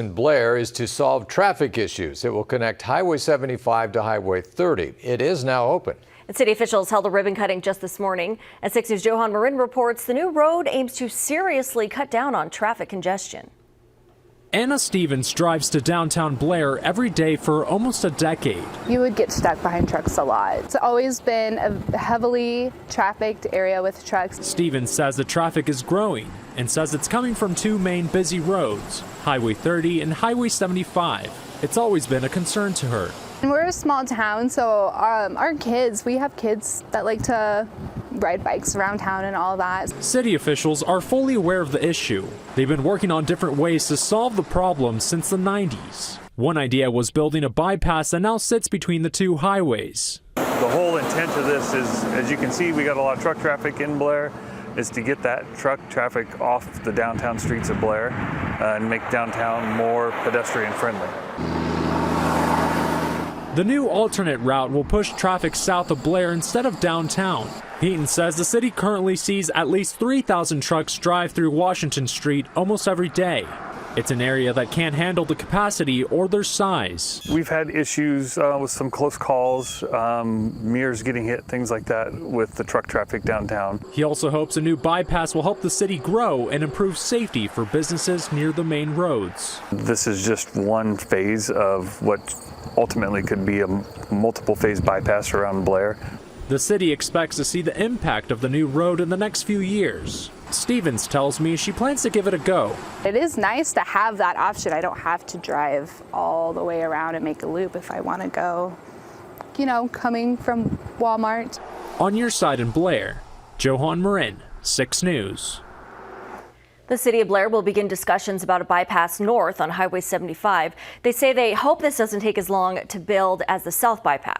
In Blair is to solve traffic issues. It will connect Highway 75 to Highway 30. It is now open. And city officials held a ribbon cutting just this morning. At 6 News' Johan Marin reports the new road aims to seriously cut down on traffic congestion. Anna Stevens drives to downtown Blair every day for almost a decade. You would get stuck behind trucks a lot. It's always been a heavily trafficked area with trucks. Stevens says the traffic is growing and says it's coming from two main busy roads, Highway 30 and Highway 75. It's always been a concern to her. And we're a small town, so we have kids that like to ride bikes around town and all that. City officials are fully aware of the issue. They've been working on different ways to solve the problem since the 90s. One idea was building a bypass that now sits between the two highways. The whole intent of this is, as you can see, we got a lot of truck traffic in Blair, is to get that truck traffic off the downtown streets of Blair and make downtown more pedestrian friendly. The new alternate route will push traffic south of Blair instead of downtown. Heaton says the city currently sees at least 3,000 trucks drive through Washington Street almost every day. It's an area that can't handle the capacity or their size. We've had issues with some close calls, mirrors getting hit, things like that with the truck traffic downtown. He also hopes a new bypass will help the city grow and improve safety for businesses near the main roads. This is just one phase of what ultimately could be a multiple phase bypass around Blair. The city expects to see the impact of the new road in the next few years. Stevens tells me she plans to give it a go. It is nice to have that option. I don't have to drive all the way around and make a loop if I want to go, coming from Walmart. On your side in Blair, Johan Marin, 6 News. The city of Blair will begin discussions about a bypass north on Highway 75. They say they hope this doesn't take as long to build as the south bypass.